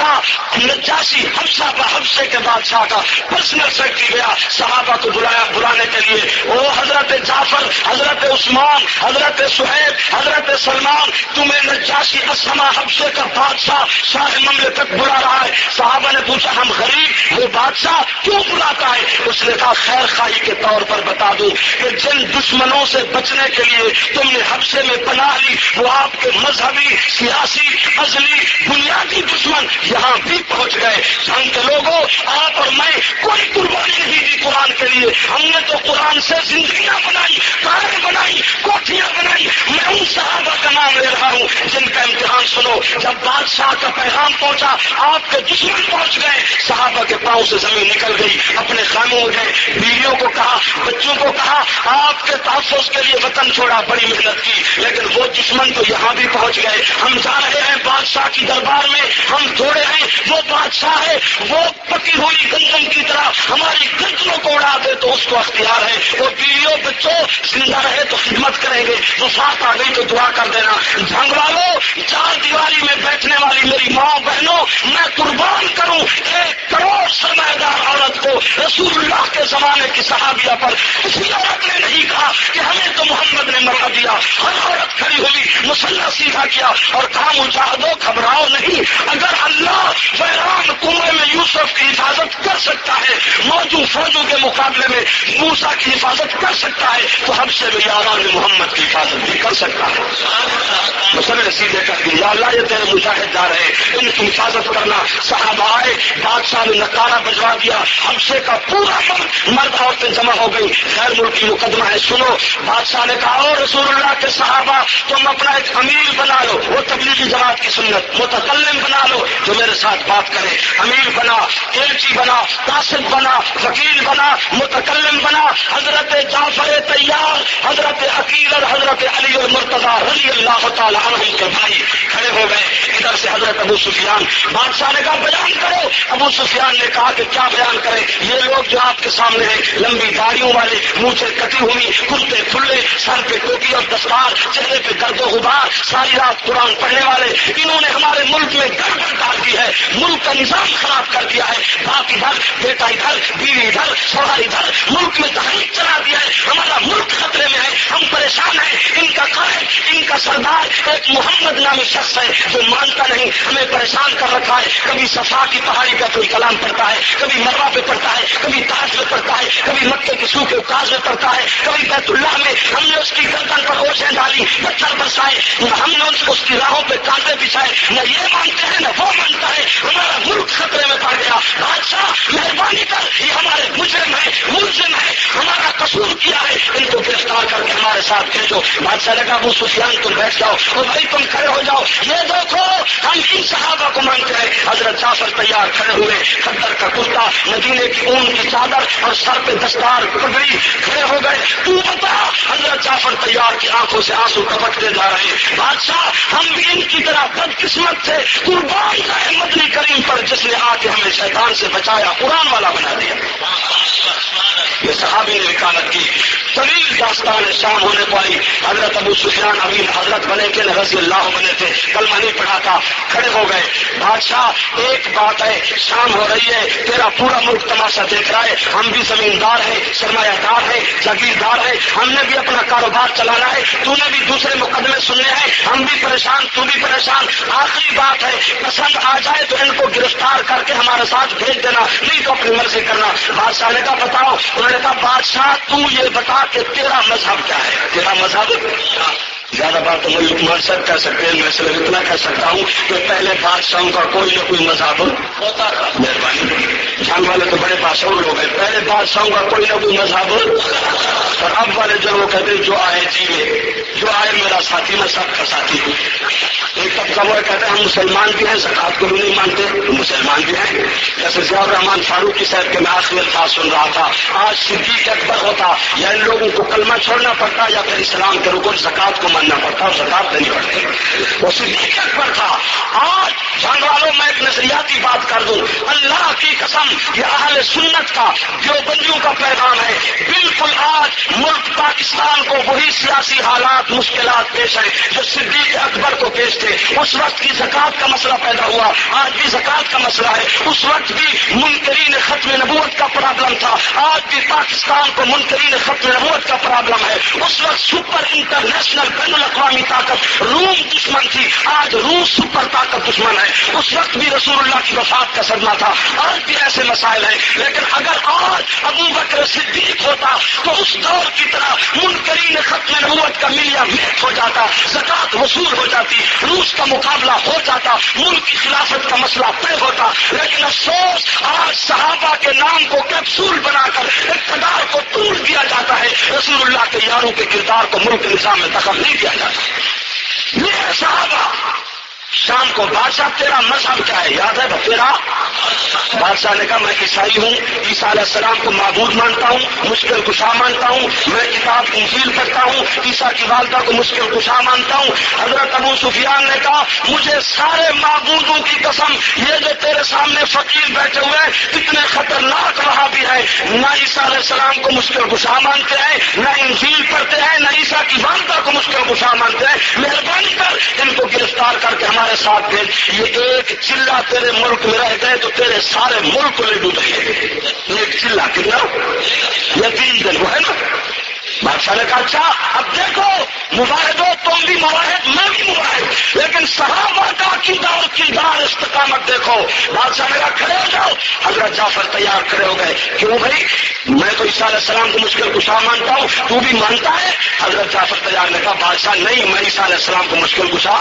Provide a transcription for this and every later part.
بادشاہ نجاشی حبشے کے بادشاہ کا پرسنل سیکرٹری گیا صحابہ کو بلانے کے لیے. او حضرت جعفر، حضرت عثمان، حضرت صہیب، حضرت سلمان، تمہیں نجاشی اسما حبشے کا بادشاہ شاہ مملکت بلا رہا ہے. صحابہ نے پوچھا ہم غریب، وہ بادشاہ کیوں بلاتا ہے؟ اس نے کہا خیر خواہی کے طور پر بتا دوں کہ جن دشمنوں سے بچنے کے لیے تم نے حبشے میں پناہ لی وہ آپ کے مذہبی، سیاسی، ازلی، بنیادی دشمن یہاں بھی پہنچ گئے. جنگ کے لوگوں، آپ اور میں کوئی قربانی نہیں دی قرآن کے لیے. ہم نے تو قرآن سے زندگیاں بنائی، کاریں بنائی، کوٹھیاں بنائی. میں ان صحابہ کا نام لے رہا ہوں جن کا امتحان سنو. جب بادشاہ کا پیغام پہنچا آپ کے دشمن پہنچ گئے. صحابہ کے پاؤں سے زمین نکل گئی، اپنے خیموں میں گئے، بیویوں کو کہا، بچوں کو کہا آپ کے تحفظ کے لیے وطن چھوڑا، بڑی محنت کی، لیکن وہ دشمن تو یہاں بھی پہنچ گئے. ہم جا رہے ہیں بادشاہ کی دربار میں، ہم تھوڑے ہیں، وہ بادشاہ ہے، وہ پکی ہوئی گندم کی طرح ہماری گردنوں کو اڑا دے تو اس کو اختیار ہے. وہ بیویوں بچوں زندہ رہے تو خدمت کریں گے، وفات آ گئی تو دعا کر دینا. جنگ والوں، چار دیواری میں بیٹھنے والی میری ماں بہنوں، میں قربان کروں 1 کروڑ سرمایہ دار عورت کو رسول اللہ کے زمانے کی صحابیہ پر. کسی عورت نے نہیں کہا کہ ہمیں تو محمد نے مرا دیا. ہر عورت کھڑی ہوئی، مسلح سیدھا کیا اور کہا مجاہدو گھبراؤ نہیں، اگر اللہ ویران کنویں میں یوسف کی حفاظت کر سکتا ہے، موجود فوجوں کے مقابلے میں موسیٰ کی حفاظت کر سکتا ہے تو حبشے میں یاران محمد کی حفاظت بھی کر سکتا ہے. مسلح سیدھے کر دی، یا اللہ یہ تیرے مجاہد جا رہے ہیں، ان کی حفاظت کرنا. صحابہ آئے، بادشاہ نے نکارا بجوا دیا، حبشے کا پورا مرد عورتیں جمع ہو گئی. غیر ملکی مقدمہ ہے، سنو. بادشاہ نے کہا او رسول اللہ کے صحابہ تم اپنا ایک امیر بنا لو، وہ تبلیغی جماعت کی سنت، متکلم بنا لو جو میرے ساتھ بات کرے. امیر بنا، ایلچی بنا، قاصد بنا، وکیل بنا، متکلم بنا. حضرت جعفر تیار، حضرت عقیل اور حضرت علی المرتضیٰ رضی اللہ تعالی عنہم کے بھائی کھڑے ہو گئے. ادھر سے حضرت ابو سفیان. بادشاہ نے کہا بیان کرو. ابو سفیان نے کہا کہ کیا بیان کریں؟ یہ لوگ جو آپ کے سامنے ہیں، لمبی داڑھیوں والے، منہ سے کٹی ہوئی، کرتے کھلے، سر پہ ٹوپی اور دستار، چہرے پہ گرد و غبار، ساری رات قرآن پڑھنے والے، انہوں نے ہمارے ملک میں گڑبڑ ڈال دی ہے، ملک کا نظام خراب کر دیا ہے. باپ ادھر، بیٹا ادھر، بیوی ادھر، شوہر ادھر، ملک میں تحریک چلا دیا ہے. ہمارا ملک خطرے میں ہے، ہم پریشان ہیں. ان کا قائد، ان کا سردار ایک محمد نامی شخص ہے جو مانتا نہیں، ہمیں پریشان کر رکھا ہے. کبھی صفا کی پہاڑی پہ کوئی کلام پڑھتا ہے، کبھی مروا پہ پڑھتا ہے، کبھی تاج پہ پڑھتا ہے، کبھی مکے کے سوکھے اوقاز میں پڑھتا ہے، کبھی بیت اللہ میں ہم نے اس کی گردن پر اوچھیں ڈالی، پتھر برسائے، ہم نے اس کی راہوں پہ کانٹے بچھائے. نہ یہ مانتے ہیں نہ وہ مانتا ہے. ہمارا ملک خطرے میں پڑ گیا. بادشاہ مہربانی کر، یہ ہمارے مجرم ہے، ملزم ہے، ہمارا قصور کیا ہے، ان کو گرفتار کر کے ہمارے ساتھ بھیجو. بادشاہ نے کہا ابو سفیان تم بیٹھ جاؤ، اور بھائی تم کھڑے ہو جاؤ. یہ دیکھو ہم ان صحابہ کو مانتے ہیں. حضرت جعفر تیار کھڑے ہوئے، خدر کا کرتا، مدینے کی اون کی چادر اور سر پہ دستار پگڑی، کھڑے ہو گئے. تو بتا. حضرت جعفر تیار کی آنکھوں سے آنسو ٹپکتے جا رہے ہیں. بادشاہ ہم بھی ان کی طرح بدقسمت تھے، قربان جائے مدنی کریم پر جس نے آ کے ہمیں شیطان سے بچایا، قرآن والا بنا دیا. یہ صحابی نے وکالت کی. طویل داستان شام ہونے پائی. حضرت ابو سفیان امیر حضرت بنے کے رضی اللہ بنے تھے، کلمہ نہیں پڑھا تھا. کھڑے ہو گئے. بادشاہ ایک بات ہے، شام ہو رہی ہے، تیرا پورا ملک تماشا دیکھ رہا ہے، ہم بھی زمیندار ہیں، سرمایہ دار ہیں، جاگیردار ہیں، ہم نے بھی اپنا کاروبار چلانا ہے، تو نے بھی دوسرے مقدمے سننے ہیں، ہم بھی پریشان، تو بھی پریشان. آخری بات ہے، پسند آ جائے تو ان کو گرفتار کر کے ہمارے ساتھ بھیج دینا، نہیں تو اپنی مرضی کرنا. بادشاہ نے کہا بتاؤ. انہوں نے کہا بادشاہ تو یہ بتا کہ تیرا مذہب کیا ہے. تیرا مذہب زیادہ بات تو میں لکمان صاحب کہہ سکتے ہیں، میں صرف اتنا کہہ سکتا ہوں کہ پہلے بادشاہوں کا کوئی نہ کوئی مذہب ہوتا تھا. مہربانی. جان والے تو بڑے بادشاہ لوگ ہیں، پہلے بادشاہوں کا کوئی نہ کوئی مذہب، اور اب والے جو وہ کہتے ہیں جو آئے جیوے، جو آئے میرا ساتھی، میں سب کا ساتھی ہوں. ایک طبقہ وہ کہتے ہیں ہم مسلمان بھی ہیں، زکات کو بھی نہیں مانتے، مسلمان بھی ہیں. جیسے ضیاء الرحمان فاروقی صاحب کے میں آخری الفاظ سن رہا تھا، آج صدیق اکبر ہوتا یا ان لوگوں کو کلمہ چھوڑنا پڑتا یا پھر اسلام کے رکن زکات کو ماننا پڑتا، اور زکات نہیں پڑتی. وہ صدیق اکبر تھا. آج جان والوں میں ایک نظریاتی بات کر دوں، اللہ کی قسم یہ اہل سنت کا دیوبندیوں کا پیغام ہے. بالکل آج ملک پاکستان کو وہی سیاسی حالات، مشکلات پیش ہیں جو صدیق اکبر کو پیش تھے. اس وقت کی زکات کا مسئلہ پیدا ہوا، آج بھی زکات کا مسئلہ ہے، اس وقت بھی منکرین ختم نبوت کا پرابلم تھا، آج بھی پاکستان کو منکرین ختم نبوت کا پرابلم ہے۔ اس وقت سپر انٹرنیشنل بین الاقوامی طاقت روم دشمن تھی، آج روس سپر طاقت دشمن ہے۔ اس وقت بھی رسول اللہ کی وفات کا صدمہ تھا، آج بھی ایسے مسائل ہیں، لیکن اگر آج ابو بکر صدیق ہوتا تو اس دور کی طرح منکرین ختم نبوت کا ملیا میٹ ہو جاتا، زکات وصول ہو جاتی، روس کا مقابلہ ہو جاتا، ملک کی خلافت کا مسئلہ طے ہوتا۔ لیکن افسوس آج صحابہ کے نام کو کیپسول بنا کر اقتدار کو توڑ دیا جاتا ہے، رسول اللہ کے یاروں کے کردار کو ملک نظام میں دخل نہیں دیا جاتا۔ یہ صحابہ شام کو بادشاہ تیرا مذہب کیا ہے؟ یاد ہے تیرا؟ بادشاہ نے کہا میں عیسائی ہوں، عیسیٰ علیہ السلام کو معبود مانتا ہوں، مشکل کشا مانتا ہوں، میں کتاب انجیل پڑھتا ہوں، عیسیٰ کی والدہ کو مشکل کشا مانتا ہوں۔ حضرت ابو سفیان نے کہا مجھے سارے معبودوں کی قسم، یہ جو تیرے سامنے فقیر بیٹھے ہوئے ہیں اتنے خطرناک وہاں بھی ہے، نہ عیسیٰ علیہ السلام کو مشکل کشا مانتے ہیں، نہ انجیل پڑھتے ہیں، نہ عیسیٰ کی والدہ کو مشکل کشا مانتے ہیں، مہربانی کر ان کو گرفتار کر کے ہمارے ساتھ بھیج۔ یہ ایک چلہ تیرے ملک میں رہ گئے تو تیرے سارے ملک کو لے ڈوبیں گے۔ ایک چلہ کتنا؟ یہ 3 دن وہ ہے نا۔ بادشاہ نے کہا اچھا اب دیکھو مواحد ہو، تم بھی مواحد میں بھی مواحد، لیکن صحابہ کا عقیدہ اور کردار استقامت دیکھو۔ بادشاہ نے کہا کھڑے ہو جاؤ۔ حضرت جعفر تیار کھڑے ہو گئے۔ کیوں بھائی؟ میں تو عیسیٰ علیہ السلام کو مشکل کشا مانتا ہوں، تو بھی مانتا ہے؟ حضرت جعفر تیار نے کہا بادشاہ نہیں، میں عیسیٰ علیہ السلام کو مشکل کشا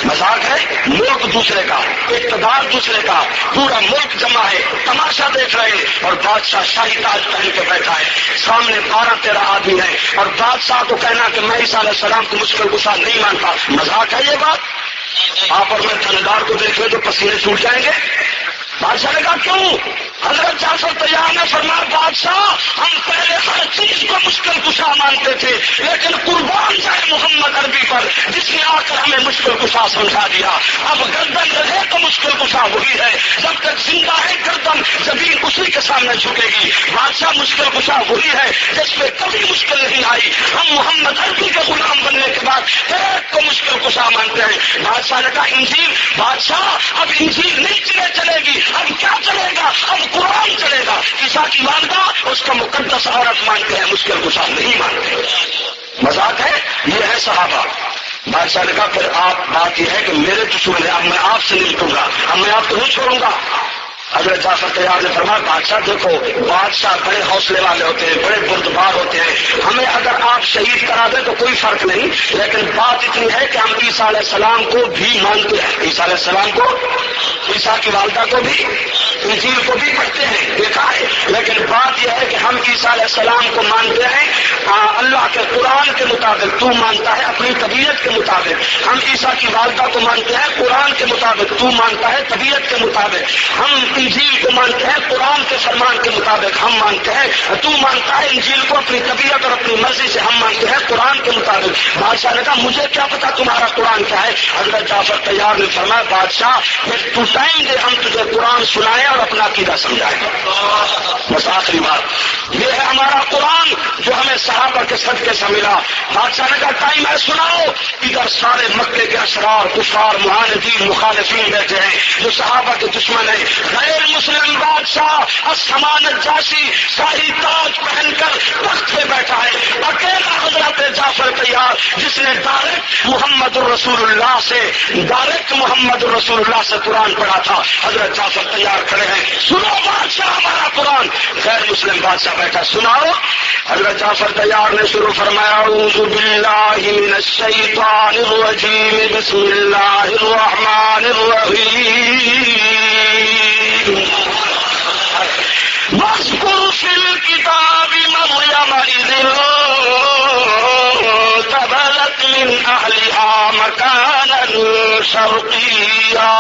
مذاق ہے، ملک دوسرے کا، اقتدار دوسرے کا، پورا ملک جمع ہے، تماشا دیکھ رہے ہیں، اور بادشاہ شاہی تاج پہن کے بیٹھا ہے، سامنے 12-13 آدمی ہیں، اور بادشاہ کو کہنا کہ میں عیسیٰ علیہ السلام کو مشکل کشا نہیں مانتا، مذاق ہے یہ بات؟ آپ اور میں تھندار کو دیکھ لیں تو پسینے چھوٹ جائیں گے۔ بادشاہ نے کہا کیوں؟ حضرت جعفر تیار نے فرمایا بادشاہ ہم پہلے ہر چیز کو مشکل کشا مانتے تھے، لیکن قربان جائے محمد عربی پر جس نے آ کر ہمیں مشکل کشا سمجھا دیا۔ اب گردن رہے تو مشکل کشا وہی ہے، جب تک زندہ ہے گردن زمین اسی کے سامنے جھکے گی۔ بادشاہ مشکل کشا وہی ہے جس پہ کبھی مشکل نہیں آئی۔ ہم محمد عربی کے غلام بننے کے بعد ایک کو مشکل کشا مانتے ہیں۔ بادشاہ نے کہا انجیل؟ بادشاہ اب انجیل نہیں چلے گی، اب کیا چلے گا؟ اب قرآن چلے گا۔ عیسیٰ کی والدہ اس کا مقدس عورت مانتے ہیں، مشکل کشا نہیں مانتے۔ مذاق ہے؟ یہ ہے صحابہ۔ بادشاہ نے کہا پھر آپ بات یہ ہے کہ میرے دشمن ہے، اب میں آپ سے نہیں لٹوں گا، اب میں آپ کو نہیں چھوڑوں گا۔ حضرت جعفر تیار نے فرمایا بادشاہ دیکھو بادشاہ بڑے حوصلے والے ہوتے ہیں، بڑے بردبار ہوتے ہیں، ہمیں اگر آپ شہید کرا دیں تو کوئی فرق نہیں، لیکن بات اتنی ہے کہ ہم عیسیٰ علیہ السلام کو بھی مانتے ہیں، عیسیٰ علیہ السلام کو، عیسیٰ کی والدہ کو بھی، انجیل کو بھی پڑھتے ہیں، دیکھا ہے، لیکن بات یہ ہے کہ ہم عیسیٰ علیہ السلام کو مانتے ہیں اللہ کے قرآن کے مطابق، تو مانتا ہے اپنی طبیعت کے مطابق، ہم عیسیٰ کی والدہ کو مانتے ہیں قرآن کے مطابق، تو مانتا ہے طبیعت کے مطابق، ہم انجیل کو مانتے ہیں قرآن کے فرمان کے مطابق ہم مانتے ہیں، تو مانتا ہے انجیل کو اپنی طبیعت اور اپنی مرضی سے، ہم مانتے ہیں قرآن کے مطابق۔ بادشاہ نے کہا مجھے کیا پتا تمہارا قرآن کیا ہے؟ حضرت جعفر تیار نے فرمایا بادشاہ پھر تو ٹائم دے، ہم تجھے قرآن سنائیں اور اپنا عقیدہ سمجھائیں۔ بس آخری بات یہ ہے ہمارا قرآن جو ہمیں صحابہ کے صدقے سے ملا۔ بادشاہ نے کہا ٹائم ہے سناؤ۔ ادھر سارے مکے کے اشرار کفار معاندین مخالفین بیٹھے ہیں جو صحابہ کے دشمن ہیں۔ غیر مسلم بادشاہ السما نجاشی شاہی تاج پہن کر تخت پہ بیٹھا ہے، اکیلا حضرت جعفر تیار جس نے ڈائریکٹ محمد الرسول اللہ سے قرآن پڑھا تھا۔ حضرت جعفر تیار کھڑے ہیں، سنو بادشاہ ہمارا قرآن۔ غیر مسلم بادشاہ بیٹھا، سناؤ۔ حضرت جعفر تیار نے شروع فرمایا اعوذ باللہ من الشیطان الرجیم بسم اللہ الرحمن الرحیم واذکر فی الکتاب مریم اذ انتبذت من اہلہا مکانا شرقیا۔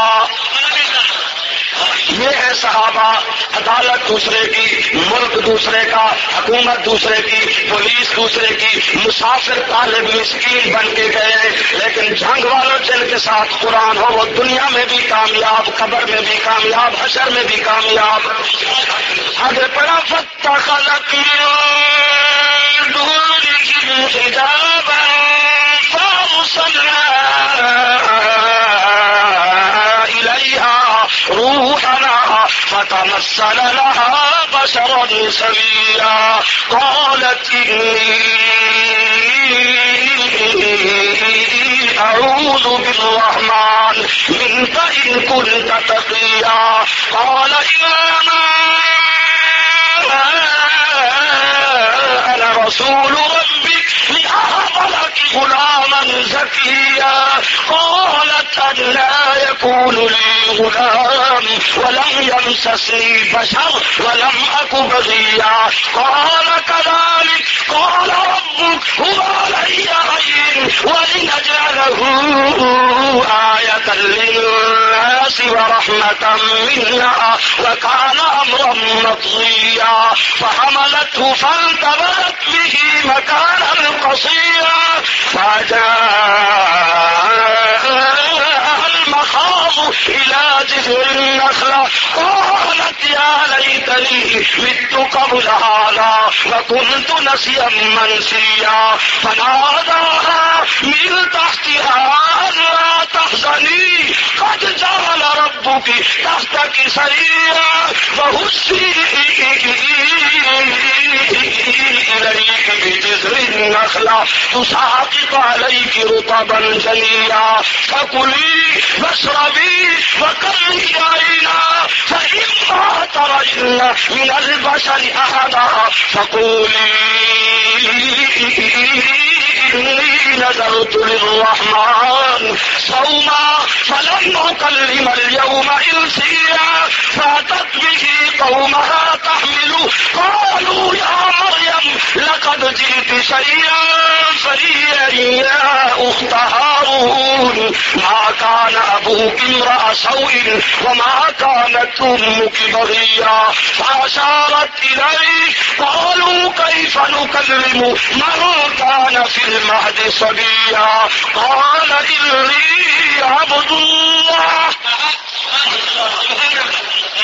یہ ہے صحابہ، عدالت دوسرے کی، ملک دوسرے کا، حکومت دوسرے کی، پولیس دوسرے کی، مسافر طالب مسکین بن کے گئے، لیکن جنگ والوں جن کے ساتھ قرآن ہو وہ دنیا میں بھی کامیاب، قبر میں بھی کامیاب، حشر میں بھی کامیاب۔ آگے پڑھا فاتخذت من دونہم حجابا فارسلنا فتمثل لها بشرا سويا قالت إني أعوذ بالرحمن منك إن كنت تقيا قال إنما أنا رسول ربك لأهب لك غلاما زكيا قالت أنى يكون لي غلام ولم يمسسني بشر ولم أك بغيا قال كذلك قال ربك هو علي هين ولنجعله آية للناس ورحمة منا وكان أمرا مقضيا فحملته فانتبذت به مكانا قصيا فجاءها المخاض إلى جذع النخلة قالت يا ليتني مت قبل هذا وكنت نسيا منسيا فناداها من تحتها ألا تحزني قد جعل ربك تحتك سريا وهزي إليك بجذع النخلة تساقط عليك رطبا جنيا فكلي واشربي وقري عينا فإما ترين من البشر أحدا فقولي إني نذرت للرحمن صوما فلن أكلم اليوم إنسيا فأتت به قومها تحمله قالوا يا مريم لقد جئت شيئا فريا يا أخت هارون ما كان أبوك امرأ سوء وما كانت أمك بغيا فأشارت إليه قالوا كيف نكلم من كان في المهد صبيا قال إني عبد الله.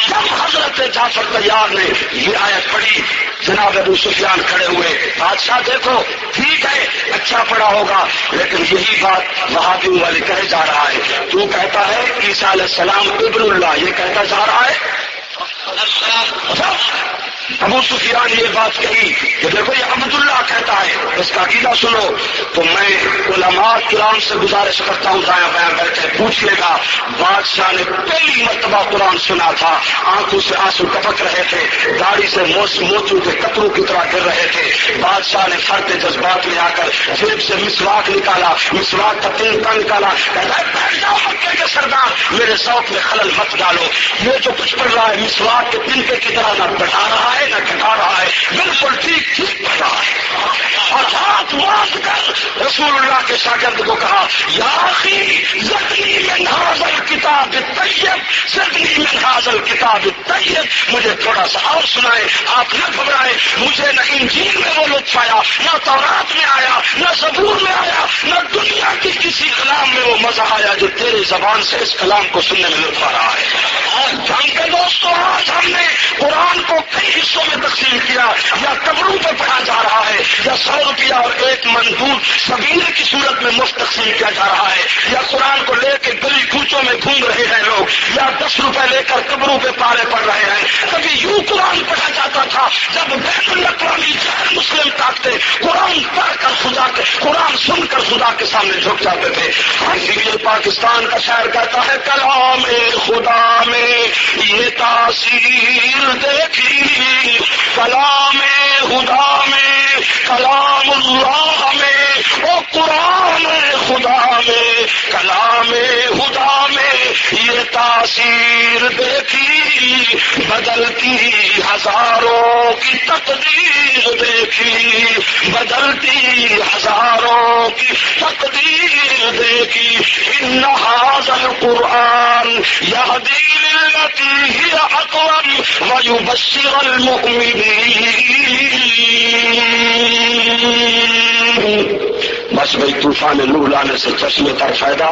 جب حضرت جعفر طیار نے یہ آیت پڑھی جناب ابو سفیان کھڑے ہوئے. بادشاہ دیکھو ٹھیک ہے اچھا پڑھا ہوگا لیکن یہی بات وہابیوں والے کہے جا رہا ہے. تو کہتا ہے عیسیٰ علیہ السلام ابن اللہ یہ کہتا جا رہا ہے. ابو سفیان یہ بات کہی کہ دیکھو یہ عبداللہ کہتا ہے اس کا عقیدہ سنو. تو میں علماء کرام سے گزارش کرتا ہوں دایاں بایاں بیٹھے پوچھنے کا. بادشاہ نے پہلی مرتبہ قرآن سنا تھا, آنکھوں سے آنسو ٹپک رہے تھے, داڑھی سے موتیوں کے قطروں کی طرح گر رہے تھے. بادشاہ نے فرد جذبات میں آ کر جیب سے مسواک نکالا, مسواک کا تنکا نکالا, کہتا ہے بیٹھ جاؤ مکے کے سردار میرے ذوق میں خلل مت ڈالو. یہ جو کچھ پڑھ رہا ہے مسواک کے تنکے کی طرح نہ بٹھا رہا ہے نہ گھٹا رہا ہے, بالکل ٹھیک پڑھ رہا ہے. اور ہاتھ باندھ کر رسول اللہ کے شاگرد کو کہا یا اخی زدنی من ھذا الکتاب الطیب زدنی من ھذا الکتاب الطیب. مجھے تھوڑا سا اور سنائے, آپ نہ گھبرائے. مجھے نہ انجیل میں وہ لطف آیا, نہ تورات میں آیا, نہ زبور میں آیا, نہ دنیا کی کسی کلام میں وہ مزہ آیا جو تیری زبان سے اس کلام کو سننے میں لطف آ رہا ہے. جانتے دوستو آج ہم نے قرآن کو کئی حصوں میں تقسیم کیا, یا قبروں پہ پڑھا جا رہا ہے, یا 100 روپیہ اور ایک من دودھ سبینے کی صورت میں مفت تقسیم کیا جا رہا ہے, یا قرآن کو لے کے گلی کوچوں میں گھوم رہے ہیں لوگ, یا 10 روپے لے کر قبروں پہ پارے پڑ رہے ہیں. کبھی یوں قرآن پڑھا جاتا تھا جب بین الاقوامی غیر مسلم طاقتیں قرآن پڑھ کر خدا کے قرآن سن کر خدا کے سامنے جھک جاتے تھے. یہ پاکستان کا شاعر کہتا ہے کلام خدا میں یہ تاثیر دیکھی, کلام خدا میں کلام اللہ میں او قرآن خدا میں کلام خدا میں یہ تاثیر دیکھی, بدلتی ہزاروں کی تقدیر دیکھی, بدلتی ہزاروں کی تقدیر دیکھی. ان ھذا القرآن یہدی للتی ہی اقوم ویبشر المؤمنین. بس بھائی طوفان نور لانے سے چشمے تر فائدہ.